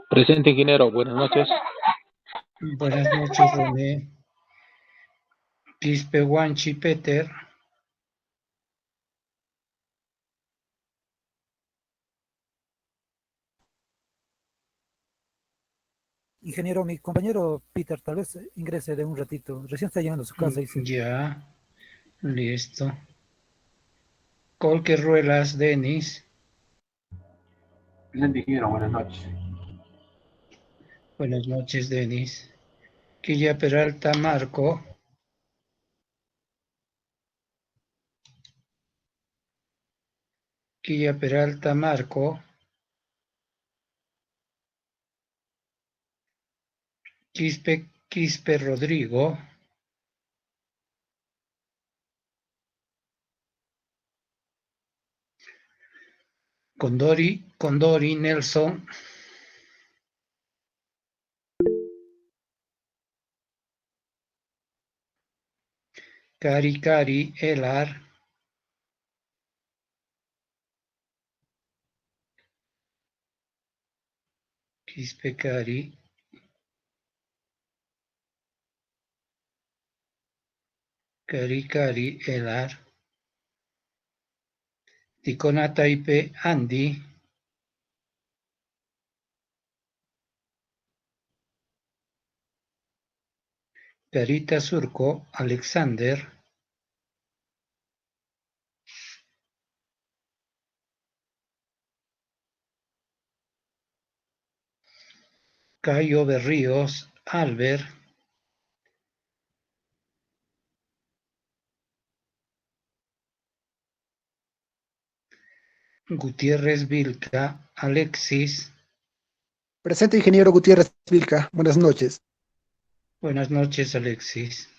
Presente, ingeniero. Buenas noches. Buenas noches, René. Quispehuanchi, Peter. Ingeniero, mi compañero Peter tal vez ingrese de un ratito. Recién está llegando a su casa. Dice. Ya, listo. Colque Ruelas, Denis. Presente, ingeniero. Buenas noches. Buenas noches, Denis. Quilla Peralta, Marco. Quilla Peralta, Marco. Quispe Rodrigo. Condori Nelson. Cari Elar. Quispe Cari. Cari Elar. Ticona Taipe Andy. Carita Surco Alexander. Cayo Berríos Albert. Gutiérrez Vilca Alexis. Presente, ingeniero Gutiérrez Vilca. Buenas noches. Buenas noches, Alexis.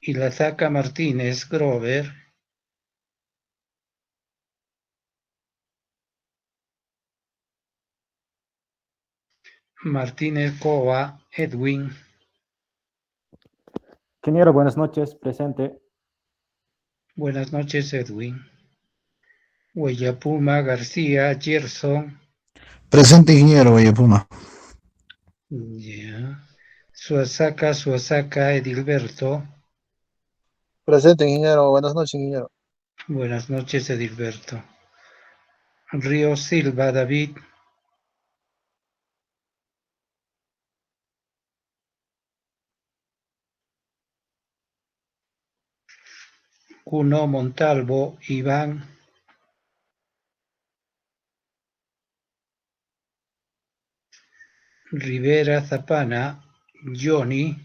Ilazaca Martínez Grover. Martínez Cova Edwin. Ingeniero, buenas noches, presente. Buenas noches, Edwin. Huellapuma García Gerson. Presente, ingeniero Huellapuma. Ya. Suazaca Edilberto. Presente, ingeniero. Buenas noches, ingeniero. Buenas noches, Edilberto. Río Silva David. Cuno Montalvo Iván. Rivera Zapana Johnny.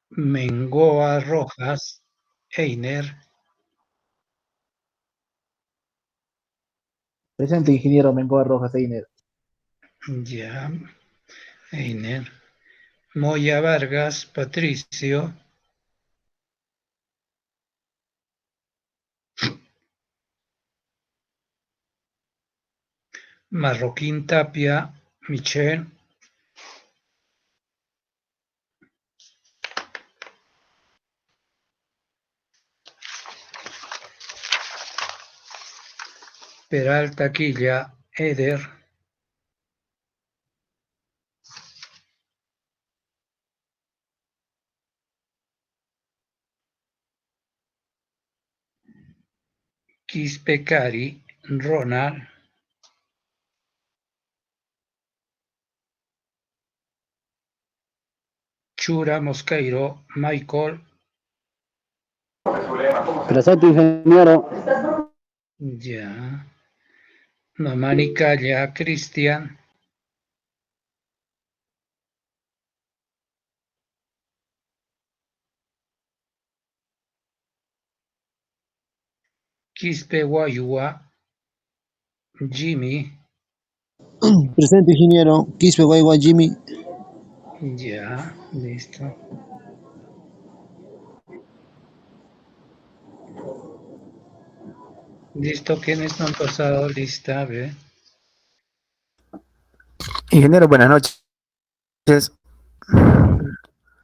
Mengoa Rojas Einer. Presente, ingeniero Mengoa Rojas Einer. Ya, Einer. Moya Vargas Patricio. Marroquín Tapia Michel. Peralta Quilla Eder. Quispecari Ronald. Chura Mosqueiro Michael. Presente, ingeniero. Ya. Mamani Calla Cristian. Quispe Guayua Jimmy. Presente, ingeniero Quispe Guayua Jimmy. Ya, listo. Listo, ¿quiénes no han pasado lista? A ver. Ingeniero, buenas noches.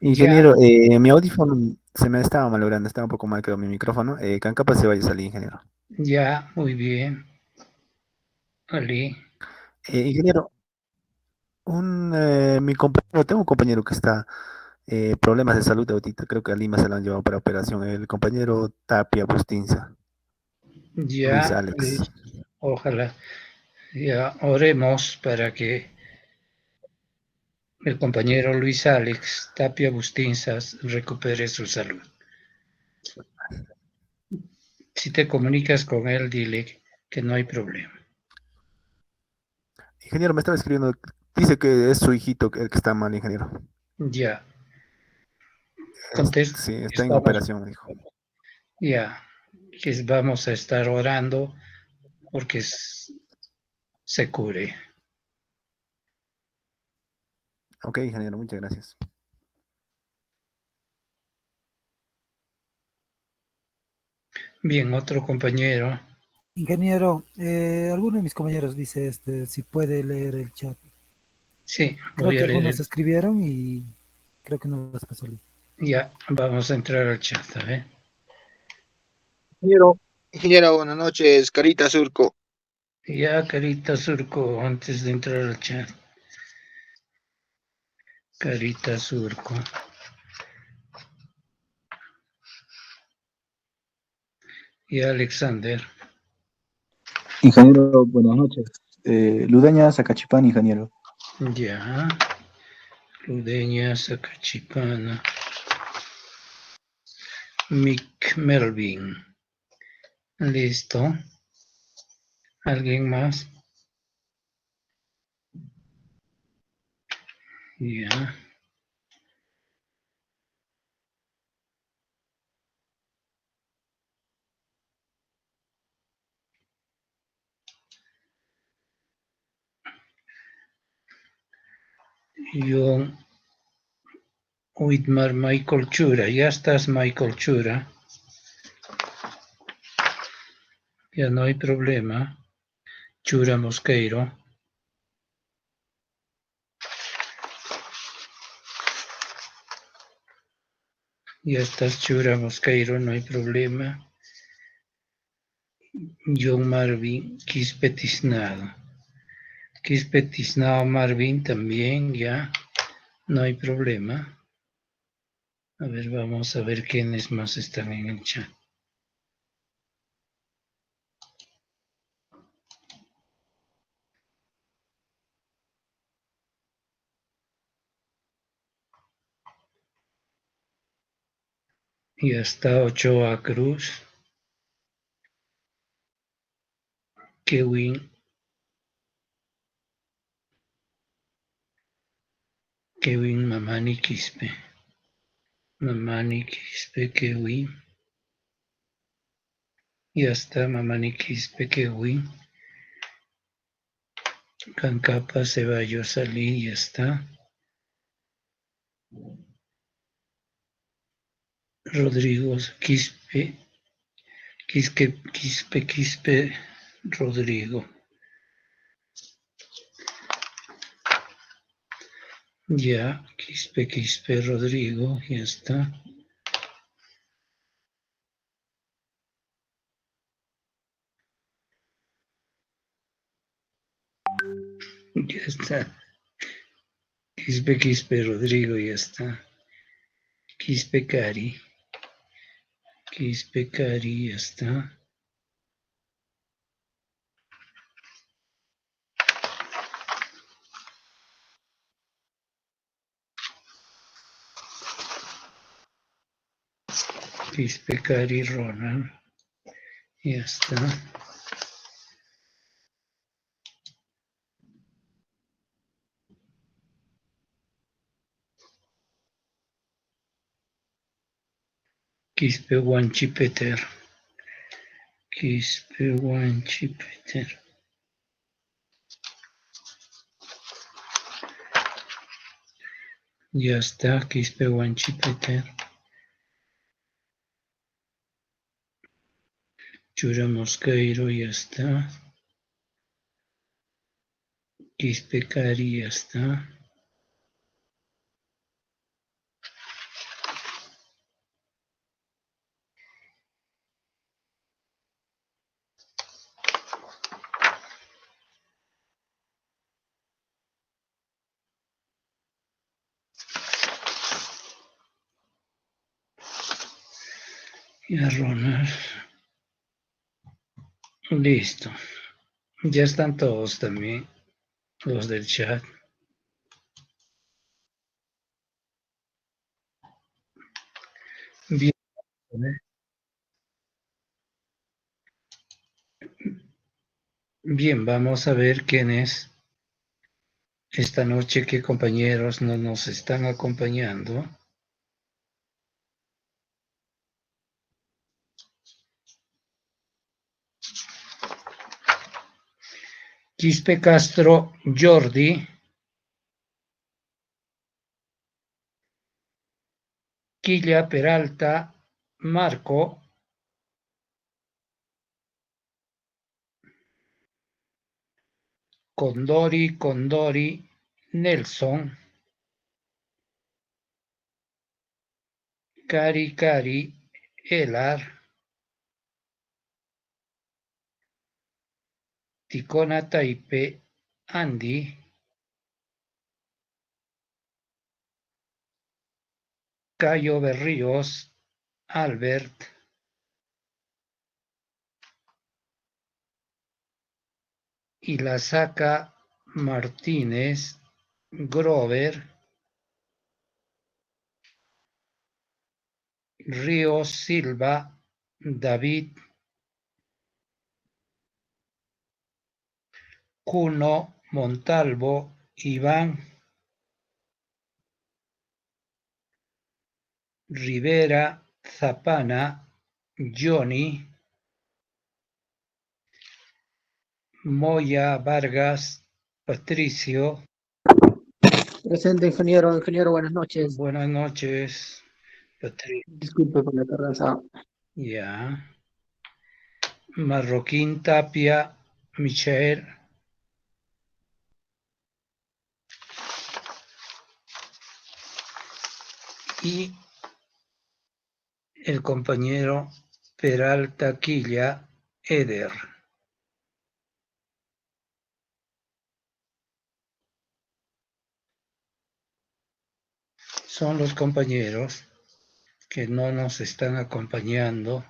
Ingeniero, mi audífono Se me estaba malogrando, estaba un poco mal quedó mi micrófono. Cancapa se vaya a salir, ingeniero. Ya, muy bien. Ali. Ingeniero, mi compañero, tengo un compañero que está problemas de salud ahorita, creo que a Lima se lo han llevado para operación. El compañero Tapia Bustinza, Luis Ya, Alex. ojalá. Ya oremos para que el compañero Luis Alex Tapia Bustinzas recupere su salud. Si te comunicas con él, dile que no hay problema. Ingeniero, me estaba escribiendo, dice que es su hijito el que está mal, ingeniero. Ya, contesta. Sí, está en Estamos, operación, me dijo. ya, que vamos a estar orando porque se cure. Ok, ingeniero, muchas gracias. Bien, otro compañero. Ingeniero, alguno de mis compañeros dice si puede leer el chat. Sí, Creo voy que a leer. algunos escribieron y creo que no las pasó. Ya, vamos a entrar al chat, a ver. Ingeniero, buenas noches, Carita Surco. Ya, Carita Surco, antes de entrar al chat. Carita Surco. Y Alexander. Ingeniero, buenas noches. Ludeña Zacachipán, ingeniero. Ya. Ludeña, Zacachipana. Mick Melvin. Listo. ¿Alguien más? Ya. John Whitmar, Michael Chura. Ya estás, Michael Chura. Ya no hay problema. Chura Mosqueiro. Ya estás, Chura Mosqueiro, no hay problema. John Marvin Quispe Tiznado. Quispe Tiznado Marvin también, ya. No hay problema. A ver, vamos a ver quiénes más están en el chat. Ya está Ochoa Cruz. Kevin Mamani Quispe. Mamani Quispe Kevin. Ya está Mamani Quispe Kevin. Cancapa Ceballos Salí, ya está. Rodrigo Quispe Rodrigo. Ya, Quispe Rodrigo, ya está. Ya está. Quispe Rodrigo, ya está. Quispe Cari, ya está. Quispe Cari Ronald, ya está. Quispe Guanchi Peter. Quispe Guanchi Peter. Ya está, Quispe Guanchi Peter. Chura Mosqueiro, ya está. Quispe Cari, ya está. Y a Ronald. Listo. Ya están todos también, los del chat. Bien. Bien, vamos a ver quiénes esta noche, qué compañeros no nos están acompañando. Quispe Castro, Jordi. Quilla Peralta, Marco. Condori, Nelson. Cari, Elar. Ticona Taipe, Andy. Cayo Berríos, Albert. Ilasaca Martínez, Grover. Ríos Silva, David. Cuno, Montalvo, Iván. Rivera, Zapana, Johnny. Moya, Vargas, Patricio. Presente, ingeniero. Ingeniero, buenas noches. Buenas noches, Patricio. Disculpe por la tardanza. Ya. Marroquín, Tapia, Michael. Y el compañero Peralta Quilla, Eder. Son los compañeros que no nos están acompañando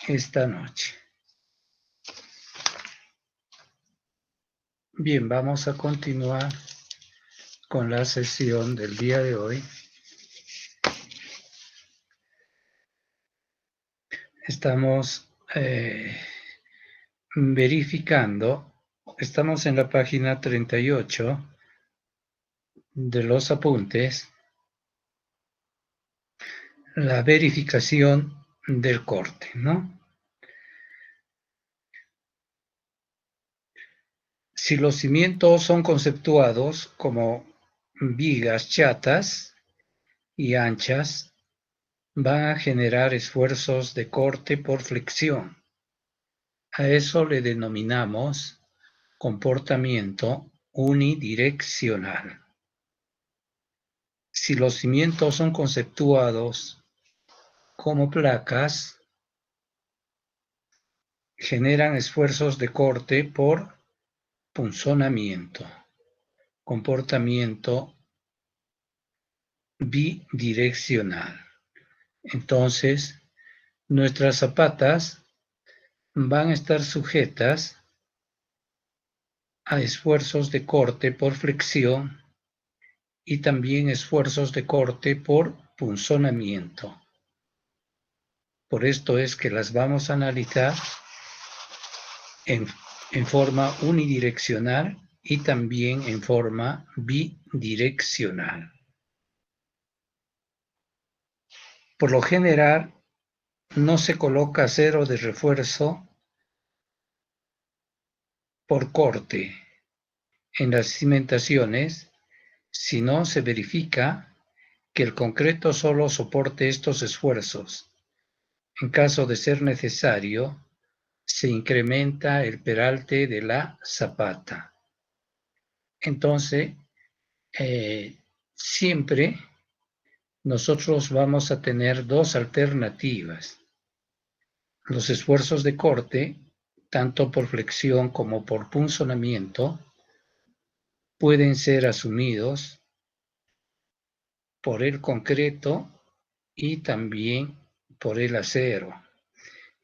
esta noche. Bien, vamos a continuar con la sesión del día de hoy. Estamos verificando, estamos en la página 38 de los apuntes, la verificación del corte, ¿no? Si los cimientos son conceptuados como vigas chatas y anchas, van a generar esfuerzos de corte por flexión. A eso le denominamos comportamiento unidireccional. Si los cimientos son conceptuados como placas, generan esfuerzos de corte por punzonamiento, comportamiento bidireccional. Entonces, nuestras zapatas van a estar sujetas a esfuerzos de corte por flexión y también esfuerzos de corte por punzonamiento. Por esto es que las vamos a analizar en forma unidireccional y también en forma bidireccional. Por lo general, no se coloca acero de refuerzo por corte en las cimentaciones, sino se verifica que el concreto solo soporte estos esfuerzos. En caso de ser necesario, se incrementa el peralte de la zapata. Entonces, siempre nosotros vamos a tener dos alternativas. Los esfuerzos de corte, tanto por flexión como por punzonamiento, pueden ser asumidos por el concreto y también por el acero.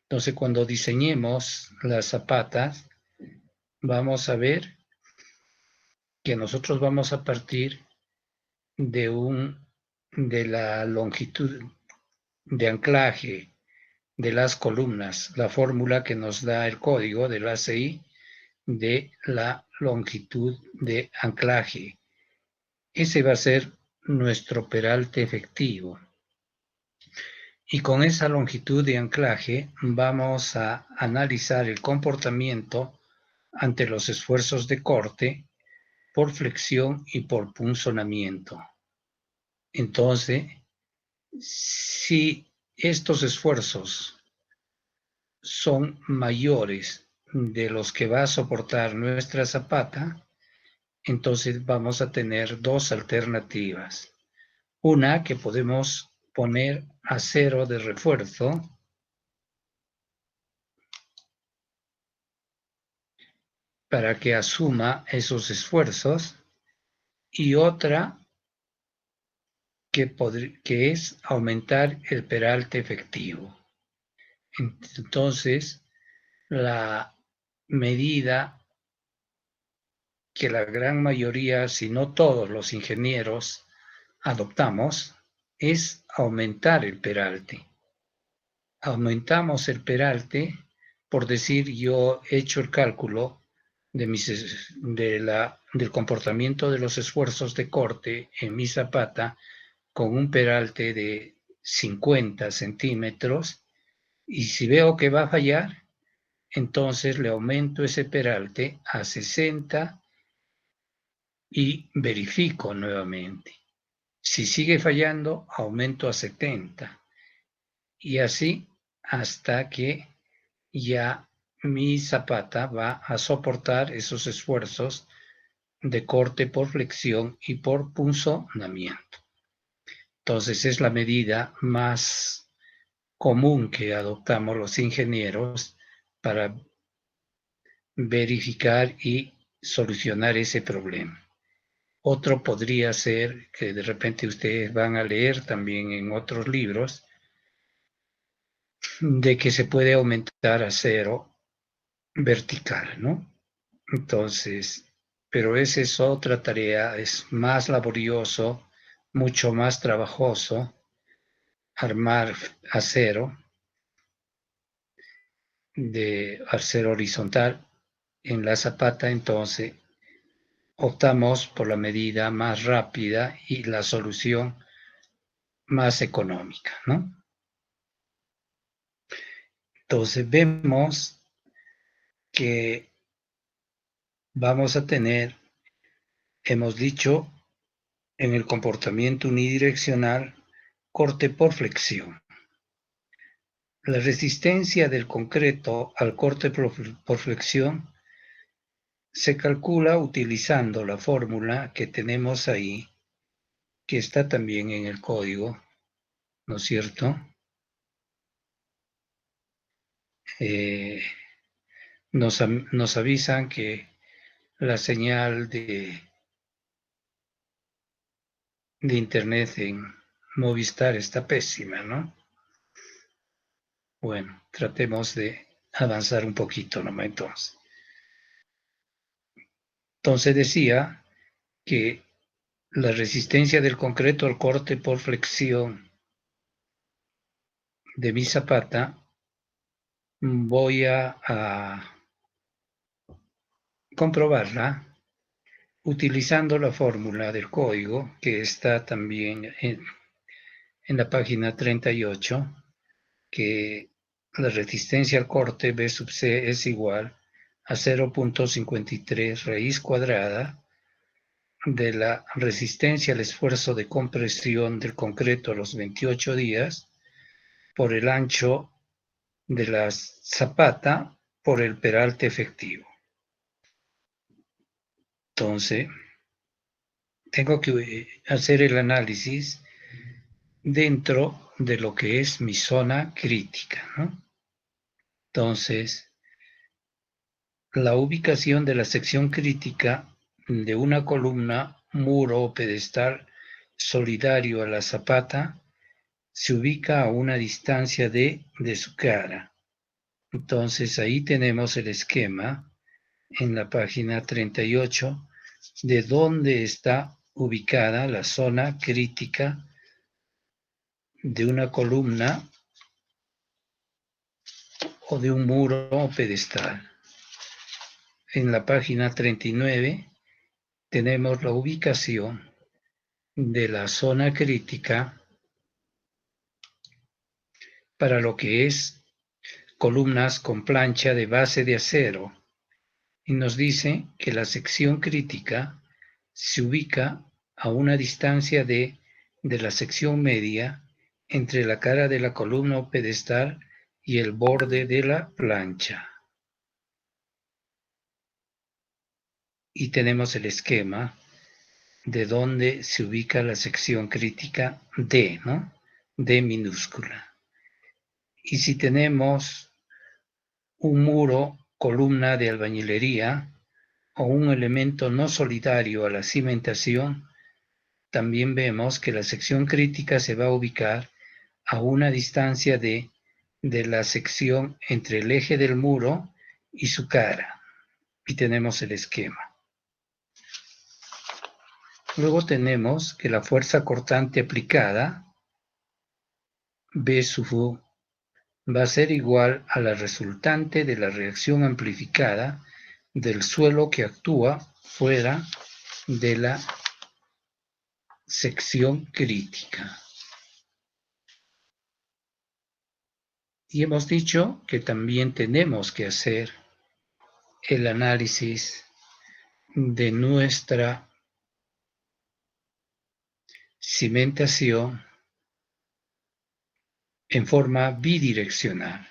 Entonces, cuando diseñemos las zapatas, vamos a ver que nosotros vamos a partir de la longitud de anclaje de las columnas, la fórmula que nos da el código del ACI de la longitud de anclaje. Ese va a ser nuestro peralte efectivo. Y con esa longitud de anclaje vamos a analizar el comportamiento ante los esfuerzos de corte por flexión y por punzonamiento. Entonces, si estos esfuerzos son mayores de los que va a soportar nuestra zapata, entonces vamos a tener dos alternativas. Una, que podemos poner acero de refuerzo para que asuma esos esfuerzos, y otra que es aumentar el peralte efectivo. Entonces, la medida que la gran mayoría, si no todos los ingenieros adoptamos, es aumentar el peralte. Aumentamos el peralte, por decir, yo he hecho el cálculo del comportamiento de los esfuerzos de corte en mi zapata con un peralte de 50 centímetros, y si veo que va a fallar, entonces le aumento ese peralte a 60 y verifico nuevamente. Si sigue fallando, aumento a 70. Y así hasta que ya mi zapata va a soportar esos esfuerzos de corte por flexión y por punzonamiento. Entonces es la medida más común que adoptamos los ingenieros para verificar y solucionar ese problema. Otro podría ser que de repente ustedes van a leer también en otros libros de que se puede aumentar acero vertical, ¿no? Entonces, pero esa es otra tarea, es más laborioso, mucho más trabajoso armar acero horizontal en la zapata. Entonces optamos por la medida más rápida y la solución más económica, ¿no? Entonces vemos que vamos a tener, hemos dicho, en el comportamiento unidireccional, corte por flexión. La resistencia del concreto al corte por flexión se calcula utilizando la fórmula que tenemos ahí, que está también en el código, ¿no es cierto? Nos avisan que la señal de internet en Movistar está pésima, ¿no? Bueno, tratemos de avanzar un poquito nomás entonces. Entonces decía que la resistencia del concreto al corte por flexión de mi zapata, voy a comprobarla utilizando la fórmula del código que está también en la página 38, que la resistencia al corte B sub C es igual a 0.53 raíz cuadrada de la resistencia al esfuerzo de compresión del concreto a los 28 días por el ancho de la zapata por el peralte efectivo. Entonces, tengo que hacer el análisis dentro de lo que es mi zona crítica, ¿no? Entonces, la ubicación de la sección crítica de una columna, muro o pedestal solidario a la zapata se ubica a una distancia de su cara. Entonces ahí tenemos el esquema en la página 38 de dónde está ubicada la zona crítica de una columna o de un muro o pedestal. En la página 39 tenemos la ubicación de la zona crítica para lo que es columnas con plancha de base de acero, y nos dice que la sección crítica se ubica a una distancia de la sección media entre la cara de la columna o pedestal y el borde de la plancha. Y tenemos el esquema de donde se ubica la sección crítica D, ¿no? D minúscula. Y si tenemos un muro, columna de albañilería o un elemento no solidario a la cimentación, también vemos que la sección crítica se va a ubicar a una distancia de la sección entre el eje del muro y su cara. Y tenemos el esquema. Luego tenemos que la fuerza cortante aplicada, B sub U, va a ser igual a la resultante de la reacción amplificada del suelo que actúa fuera de la sección crítica. Y hemos dicho que también tenemos que hacer el análisis de nuestra cimentación en forma bidireccional,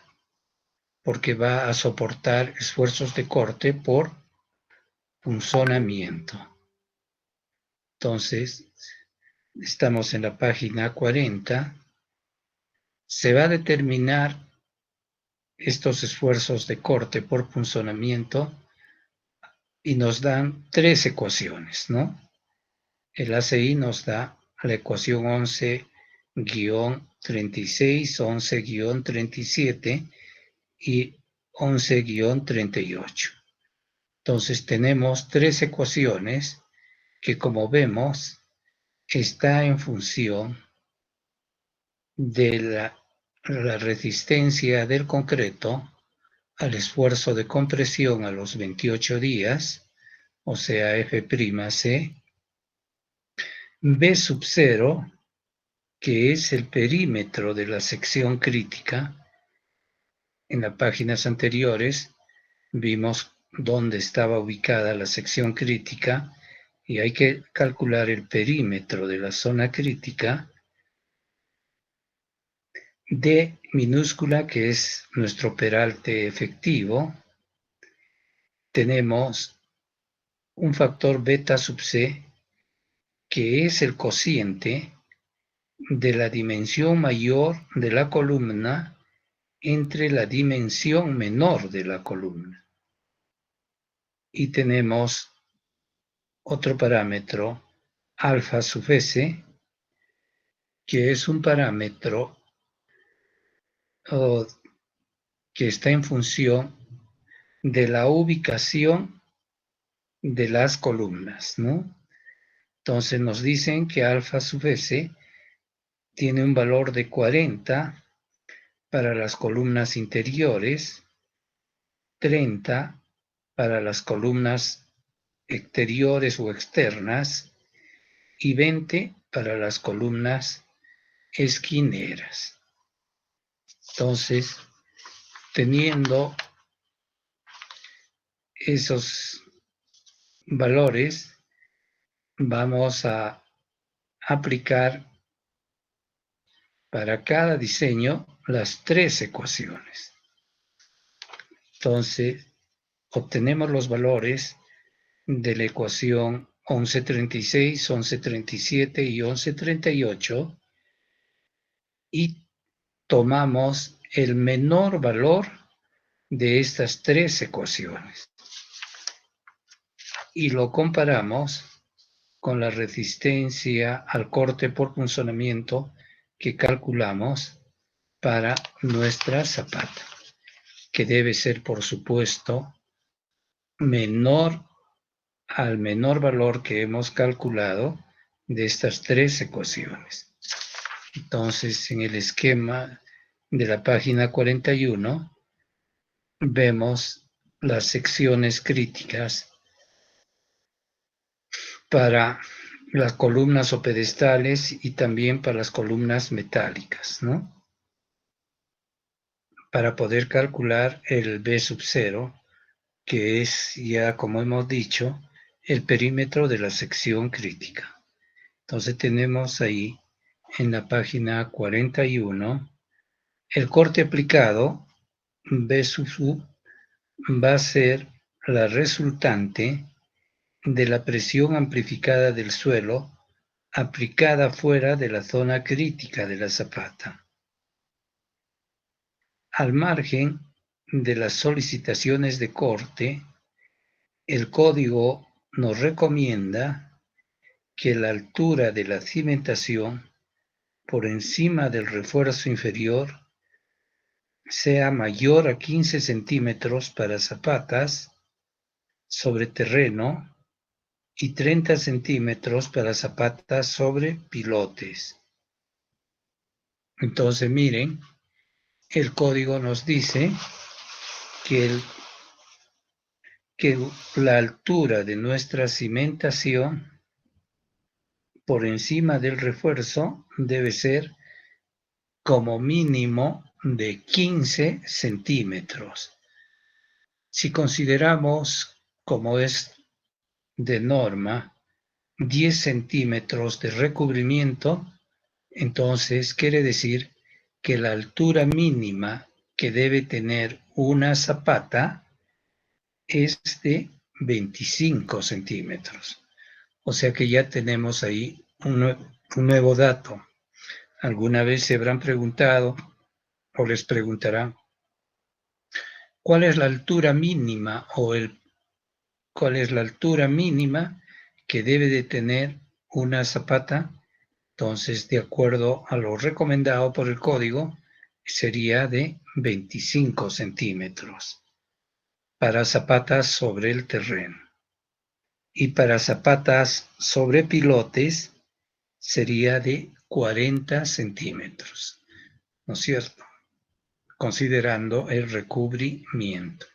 porque va a soportar esfuerzos de corte por punzonamiento. Entonces, estamos en la página 40. Se va a determinar estos esfuerzos de corte por punzonamiento y nos dan 3 ecuaciones, ¿no? El ACI nos da la ecuación 11-36, 11-37 y 11-38. Entonces tenemos 3 ecuaciones que, como vemos, está en función de la resistencia del concreto al esfuerzo de compresión a los 28 días, o sea, F'C, B sub 0, que es el perímetro de la sección crítica. En las páginas anteriores vimos dónde estaba ubicada la sección crítica y hay que calcular el perímetro de la zona crítica. D minúscula, que es nuestro peralte efectivo. Tenemos un factor beta sub C, que es el cociente de la dimensión mayor de la columna entre la dimensión menor de la columna. Y tenemos otro parámetro, alfa sub S, que es un parámetro que está en función de la ubicación de las columnas, ¿no? Entonces nos dicen que alfa sub S tiene un valor de 40 para las columnas interiores, 30 para las columnas exteriores o externas y 20 para las columnas esquineras. Entonces, teniendo esos valores, vamos a aplicar para cada diseño las 3 ecuaciones. Entonces, obtenemos los valores de la ecuación 1136, 1137 y 1138 y tomamos el menor valor de estas 3 ecuaciones y lo comparamos con la resistencia al corte por punzonamiento que calculamos para nuestra zapata, que debe ser, por supuesto, menor al menor valor que hemos calculado de estas tres ecuaciones. Entonces, en el esquema de la página 41, vemos las secciones críticas para las columnas o pedestales y también para las columnas metálicas, ¿no? Para poder calcular el B sub 0, que es ya, como hemos dicho, el perímetro de la sección crítica. Entonces tenemos ahí en la página 41 el corte aplicado, B sub U, va a ser la resultante de la presión amplificada del suelo aplicada fuera de la zona crítica de la zapata. Al margen de las solicitaciones de corte, el código nos recomienda que la altura de la cimentación por encima del refuerzo inferior sea mayor a 15 centímetros para zapatas sobre terreno y 30 centímetros para zapatas sobre pilotes. Entonces, miren, el código nos dice que la altura de nuestra cimentación por encima del refuerzo debe ser como mínimo de 15 centímetros. Si consideramos, como es de norma, 10 centímetros de recubrimiento, entonces quiere decir que la altura mínima que debe tener una zapata es de 25 centímetros. O sea que ya tenemos ahí un nuevo dato. Alguna vez se habrán preguntado o les preguntarán cuál es la altura mínima cuál es la altura mínima que debe de tener una zapata. Entonces, de acuerdo a lo recomendado por el código, sería de 25 centímetros para zapatas sobre el terreno. Y para zapatas sobre pilotes sería de 40 centímetros, ¿no es cierto? Considerando el recubrimiento.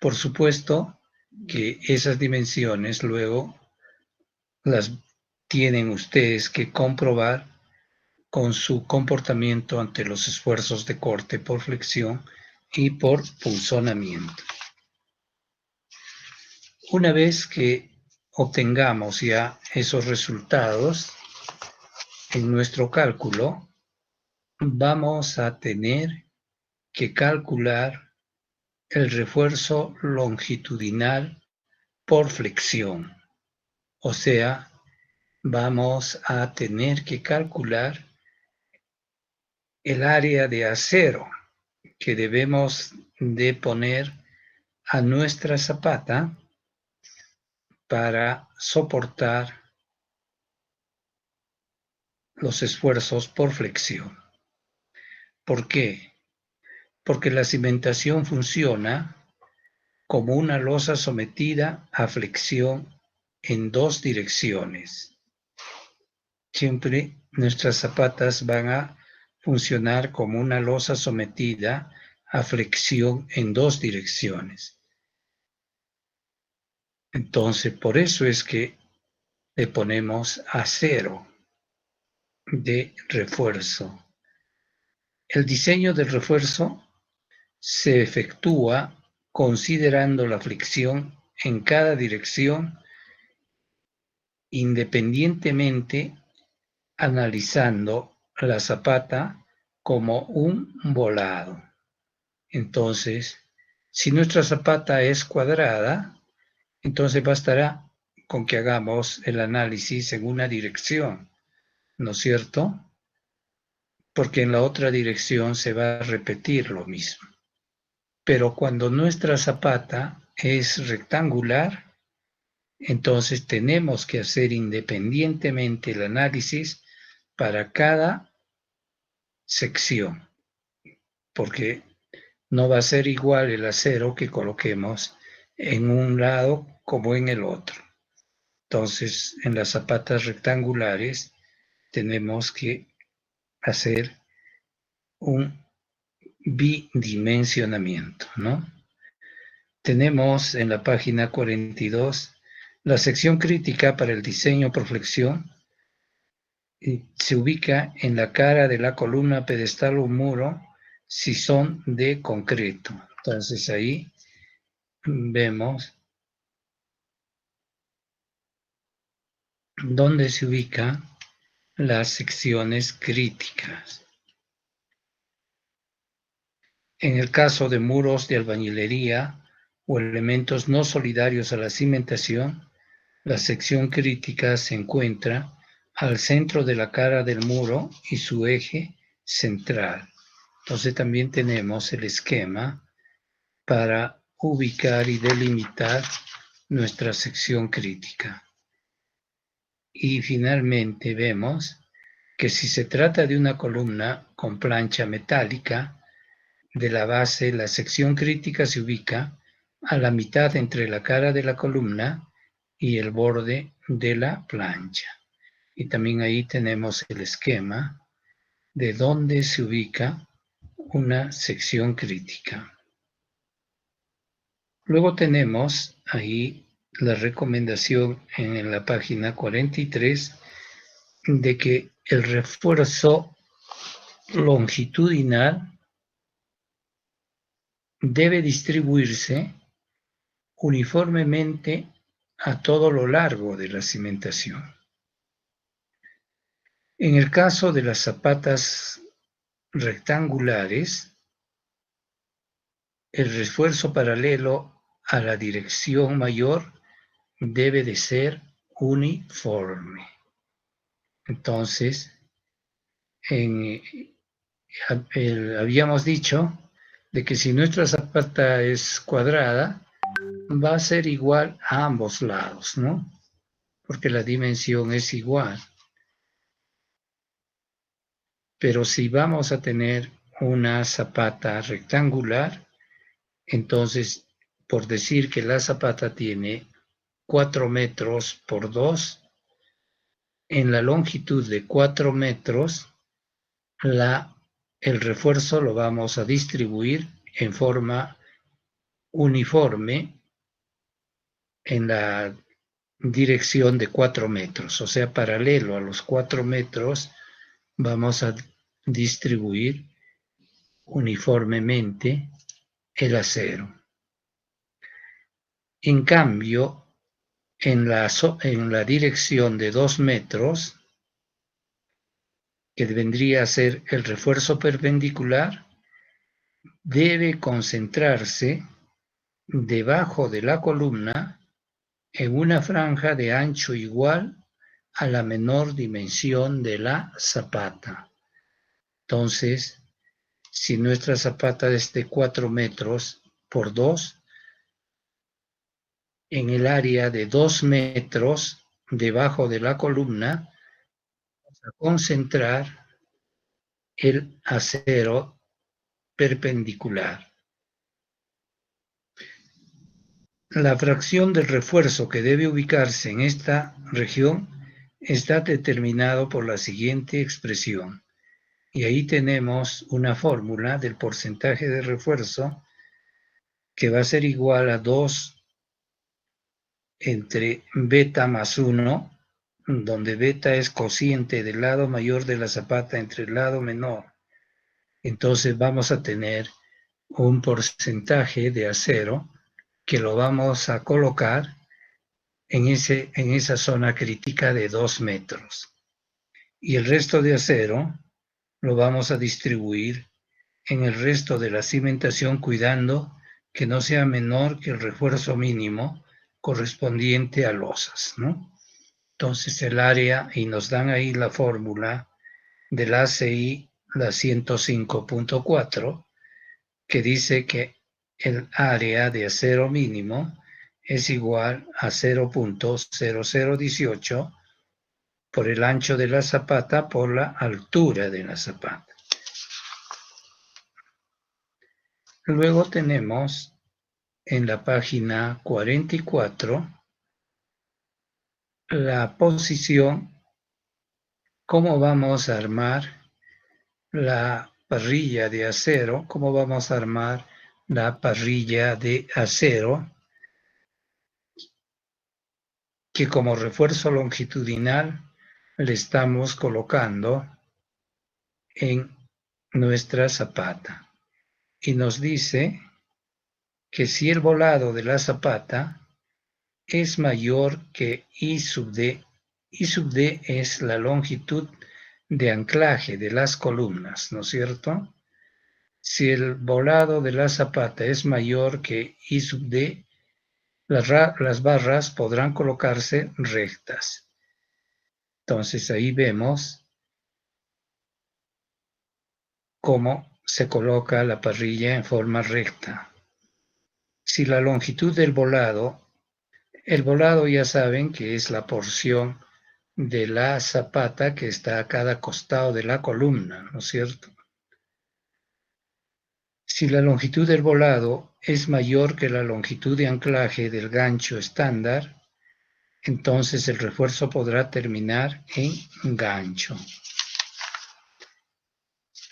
Por supuesto que esas dimensiones luego las tienen ustedes que comprobar con su comportamiento ante los esfuerzos de corte por flexión y por punzonamiento. Una vez que obtengamos ya esos resultados en nuestro cálculo, vamos a tener que calcular el refuerzo longitudinal por flexión. O sea, vamos a tener que calcular el área de acero que debemos de poner a nuestra zapata para soportar los esfuerzos por flexión. ¿Por qué? Porque la cimentación funciona como una losa sometida a flexión en dos direcciones. Siempre nuestras zapatas van a funcionar como una losa sometida a flexión en dos direcciones. Entonces, por eso es que le ponemos acero de refuerzo. El diseño del refuerzo se efectúa considerando la flexión en cada dirección, independientemente analizando la zapata como un volado. Entonces, si nuestra zapata es cuadrada, entonces bastará con que hagamos el análisis en una dirección, ¿no es cierto? Porque en la otra dirección se va a repetir lo mismo. Pero cuando nuestra zapata es rectangular, entonces tenemos que hacer independientemente el análisis para cada sección, porque no va a ser igual el acero que coloquemos en un lado como en el otro. Entonces, en las zapatas rectangulares tenemos que hacer un bidimensionamiento, ¿no? Tenemos en la página 42 la sección crítica para el diseño por flexión. Se ubica en la cara de la columna, pedestal o muro si son de concreto. Entonces ahí vemos dónde se ubican las secciones críticas. En el caso de muros de albañilería o elementos no solidarios a la cimentación, la sección crítica se encuentra al centro de la cara del muro y su eje central. Entonces también tenemos el esquema para ubicar y delimitar nuestra sección crítica. Y finalmente vemos que si se trata de una columna con plancha metálica, de la base, la sección crítica se ubica a la mitad entre la cara de la columna y el borde de la plancha. Y también ahí tenemos el esquema de dónde se ubica una sección crítica. Luego tenemos ahí la recomendación en la página 43 de que el refuerzo longitudinal debe distribuirse uniformemente a todo lo largo de la cimentación. En el caso de las zapatas rectangulares, el refuerzo paralelo a la dirección mayor debe de ser uniforme. Entonces, habíamos dicho de que si nuestra zapata es cuadrada, va a ser igual a ambos lados, ¿no? Porque la dimensión es igual. Pero si vamos a tener una zapata rectangular, entonces, por decir que la zapata tiene 4 metros por 2, en la longitud de 4 metros, el refuerzo lo vamos a distribuir en forma uniforme en la dirección de 4 metros, o sea, paralelo a los 4 metros, vamos a distribuir uniformemente el acero. En cambio, en la dirección de 2 metros, que vendría a ser el refuerzo perpendicular, debe concentrarse debajo de la columna en una franja de ancho igual a la menor dimensión de la zapata. Entonces, si nuestra zapata es de 4 metros por 2, en el área de 2 metros debajo de la columna, vamos a concentrar el acero perpendicular. La fracción del refuerzo que debe ubicarse en esta región está determinado por la siguiente expresión. Y ahí tenemos una fórmula del porcentaje de refuerzo que va a ser igual a 2 entre beta más 1, donde beta es cociente del lado mayor de la zapata entre el lado menor. Entonces vamos a tener un porcentaje de acero que lo vamos a colocar en esa zona crítica de 2 metros. Y el resto de acero lo vamos a distribuir en el resto de la cimentación, cuidando que no sea menor que el refuerzo mínimo correspondiente a losas, ¿no? Entonces el área, y nos dan ahí la fórmula del ACI, la 105.4, que dice que el área de acero mínimo es igual a 0.0018 por el ancho de la zapata por la altura de la zapata. Luego tenemos en la página 44 la posición, cómo vamos a armar la parrilla de acero, cómo vamos a armar la parrilla de acero, que como refuerzo longitudinal le estamos colocando en nuestra zapata. Y nos dice que si el volado de la zapata es mayor que I sub D es la longitud de anclaje de las columnas, ¿no es cierto? Si el volado de la zapata es mayor que I sub D, las barras podrán colocarse rectas. Entonces ahí vemos cómo se coloca la parrilla en forma recta. Si la longitud del volado, el volado ya saben que es la porción de la zapata que está a cada costado de la columna, ¿no es cierto? Si la longitud del volado es mayor que la longitud de anclaje del gancho estándar, entonces el refuerzo podrá terminar en gancho.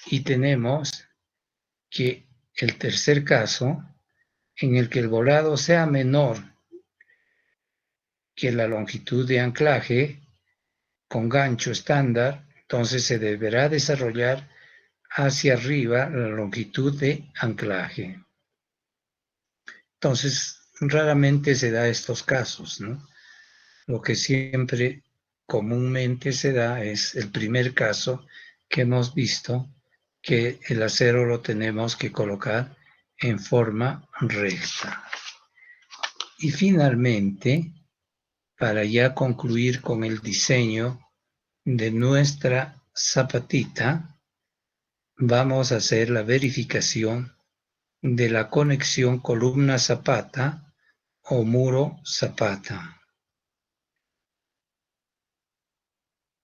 Y tenemos que el tercer caso, en el que el volado sea menor que la longitud de anclaje con gancho estándar, entonces se deberá desarrollar hacia arriba la longitud de anclaje. Entonces, raramente se da estos casos, ¿no? Lo que siempre comúnmente se da es el primer caso que hemos visto, que el acero lo tenemos que colocar en forma recta. Y finalmente, para ya concluir con el diseño de nuestra zapatita, vamos a hacer la verificación de la conexión columna-zapata o muro-zapata.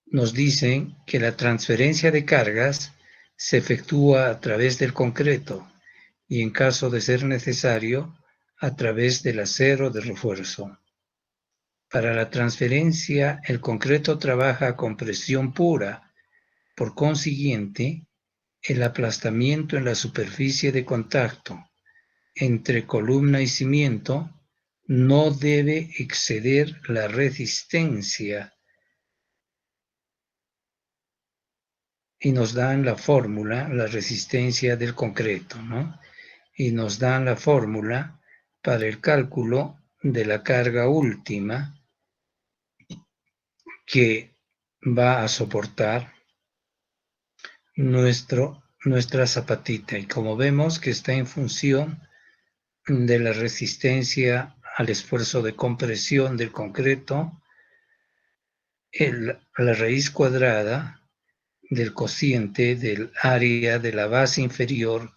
Nos dicen que la transferencia de cargas se efectúa a través del concreto y, en caso de ser necesario, a través del acero de refuerzo. Para la transferencia, el concreto trabaja con presión pura. Por consiguiente, el aplastamiento en la superficie de contacto entre columna y cimiento no debe exceder la resistencia. Y nos dan la fórmula, la resistencia del concreto, ¿no? Y nos dan la fórmula para el cálculo de la carga última que va a soportar nuestra zapatita. Y como vemos que está en función de la resistencia al esfuerzo de compresión del concreto, la raíz cuadrada del cociente del área de la base inferior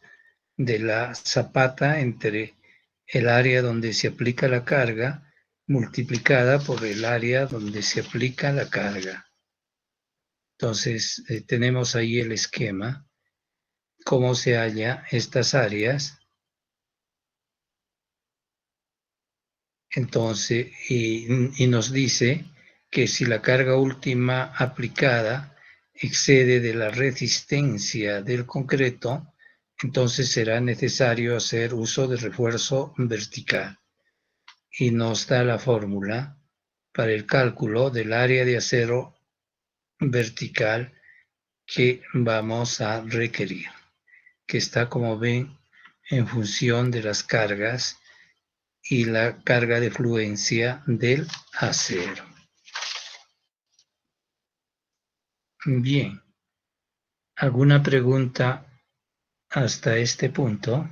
de la zapata entre el área donde se aplica la carga multiplicada por el área donde se aplica la carga. Entonces, tenemos ahí el esquema, cómo se hallan estas áreas. Entonces, y nos dice que si la carga última aplicada excede de la resistencia del concreto, entonces será necesario hacer uso de refuerzo vertical. Y nos da la fórmula para el cálculo del área de acero vertical que vamos a requerir, que está, como ven, en función de las cargas y la carga de fluencia del acero. Bien, ¿alguna pregunta hasta este punto?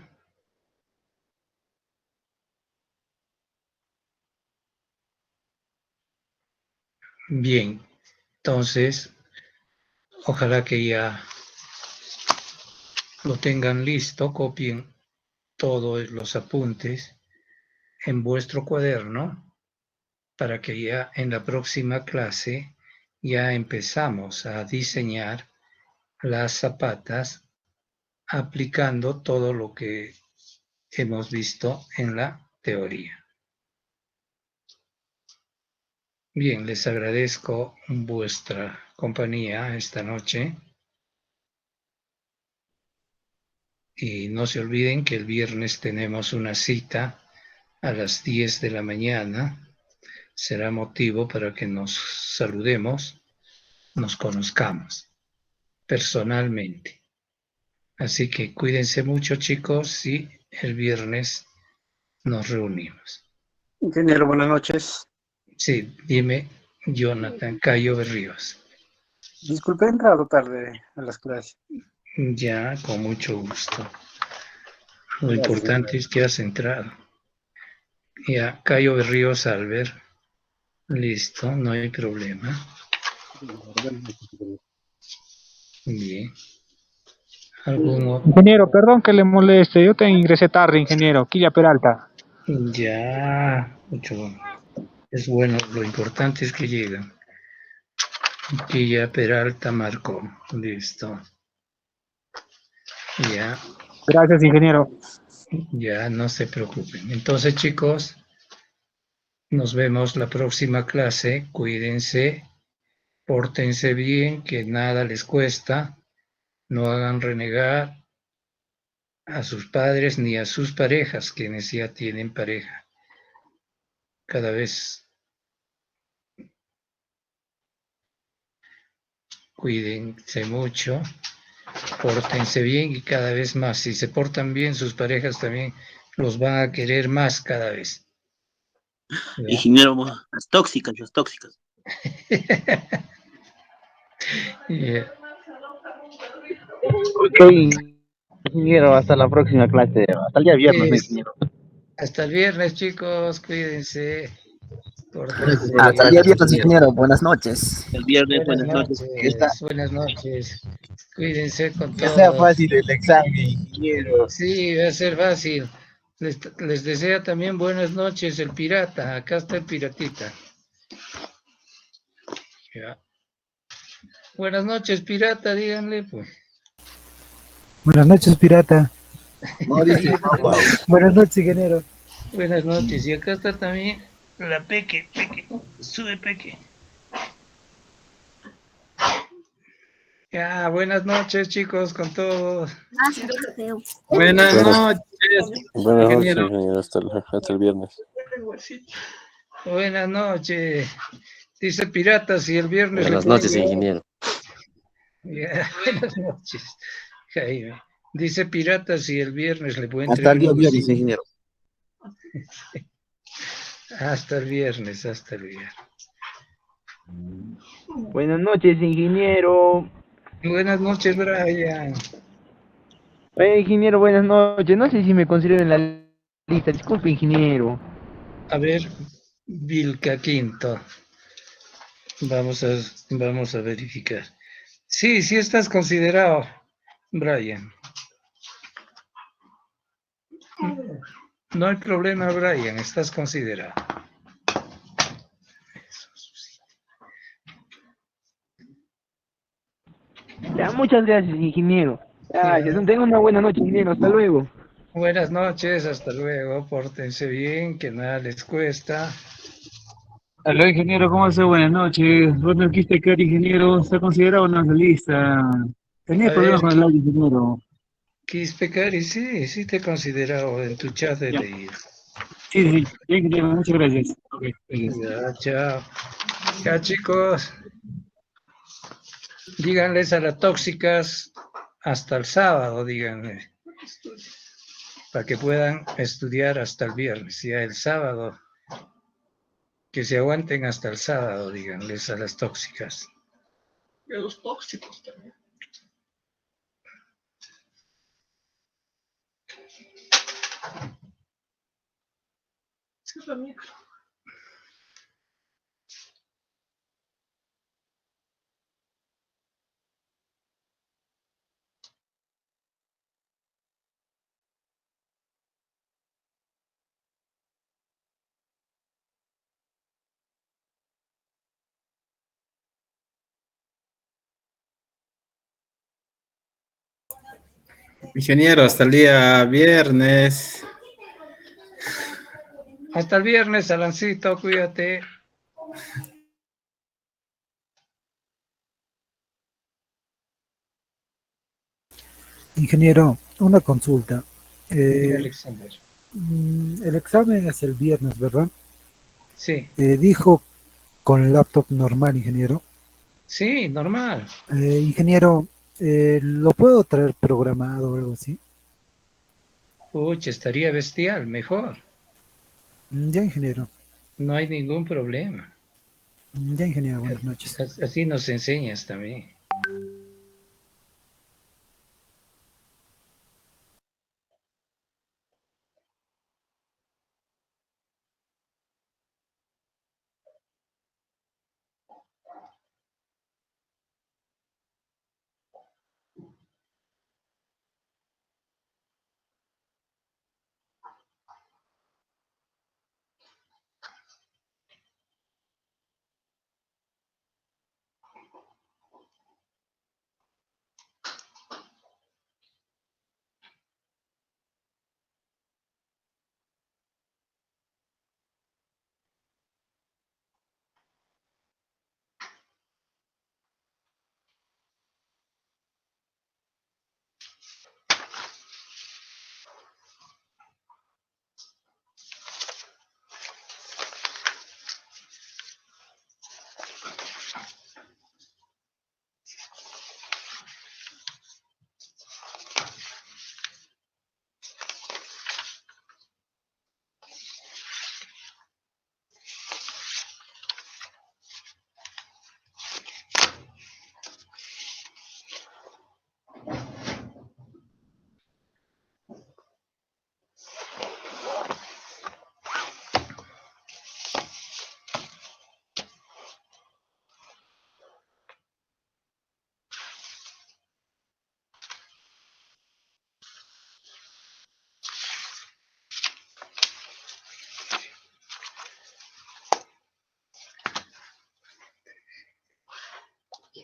Bien, entonces, ojalá que ya lo tengan listo, copien todos los apuntes en vuestro cuaderno para que ya en la próxima clase ya empezamos a diseñar las zapatas aplicando todo lo que hemos visto en la teoría. Bien, les agradezco vuestra compañía esta noche. Y no se olviden que el viernes tenemos una cita a las 10 de la mañana. Será motivo para que nos saludemos, nos conozcamos personalmente. Así que cuídense mucho, chicos, y el viernes nos reunimos. Ingeniero, buenas noches. Sí, dime, Jonathan Cayo Berríos. Disculpe, he entrado tarde a las clases. Ya, con mucho gusto. Lo Gracias. importante es que has entrado. Ya, Cayo Berríos Albert. Listo, no hay problema. Bien. ¿Alguno? Ingeniero, perdón que le moleste, yo te ingresé tarde, ingeniero, Quilla Peralta. Ya, mucho. Es bueno, lo importante es que llegan. Quilla Peralta marcó. Listo. Ya. Gracias, ingeniero. Ya, no se preocupen. Entonces, chicos, nos vemos la próxima clase. Cuídense, pórtense bien, que nada les cuesta. No hagan renegar a sus padres ni a sus parejas, quienes ya tienen pareja. Cada vez cuídense mucho, pórtense bien y cada vez más. Si se portan bien, sus parejas también los van a querer más cada vez. ¿Ya? Ingeniero, las tóxicas. Yeah. Ok, ingeniero, hasta la próxima clase. Hasta el día viernes, ¿no, ingeniero? Hasta el viernes, chicos, cuídense. Pórtense Hasta el día bien. viernes, ingeniero. Buenas noches. El viernes, Buenas buenas noches. noches, buenas noches. Cuídense con Que sea todos. fácil el examen, ingeniero. Sí, va a ser fácil. Les desea también buenas noches el pirata. Acá está el piratita. Ya. Buenas noches, pirata, díganle, pues. Buenas noches, pirata. No dice, Buenas noches, ingeniero. Buenas noches. Y acá está también la Peque. Sube, Peque. Ya, buenas noches, chicos, con todos. Buenas noches. Buenas noches, ingeniero. Hasta el viernes. Buenas noches. Dice pirata, si el viernes Buenas le puedo noches, enviar. ingeniero. Ya, buenas noches, Jaime. Dice pirata, si el viernes le puede Hasta entregar el día un viernes, bolsillo. ingeniero. Hasta el viernes, hasta el viernes. Buenas noches, ingeniero. Buenas noches, Brian. Ingeniero, buenas noches. No sé si me considero en la lista. Disculpe, ingeniero. A ver, Vilca Quinto. Vamos a verificar. Sí, sí estás considerado, Brian. No hay problema, Brian, estás considerado. Ya, muchas gracias, ingeniero. Gracias. Tenga una buena noche, ingeniero. Hasta luego. Buenas noches, hasta luego. Pórtense bien, que nada les cuesta. Hola, ingeniero, ¿cómo está? Buenas noches. Ronald Quispecar, ingeniero, está considerado en la lista. Tenía A problemas ver, con el audio, ingeniero. Quispecar, sí te he considerado en tu chat de Ya. leído. Sí, bien, ingeniero, muchas gracias. Okay, gracias. Ya, chao. Ya, chicos. Díganles a las tóxicas hasta el sábado, díganle. Para que puedan estudiar hasta el viernes. Ya el sábado. Que se aguanten hasta el sábado, díganles a las tóxicas. Y a los tóxicos también. Cierra micro. Ingeniero, hasta el día viernes. Hasta el viernes, Alancito, cuídate. Ingeniero, una consulta. Alexander. El examen es el viernes, ¿verdad? Sí. Dijo con laptop normal, ingeniero. Sí, normal. Ingeniero, ¿lo puedo traer programado o algo así? Pucha, estaría bestial, mejor. Ya, ingeniero. No hay ningún problema. Ya, ingeniero, buenas noches. Así nos enseñas también.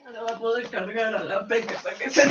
No le va a poder cargar a la peca para que se...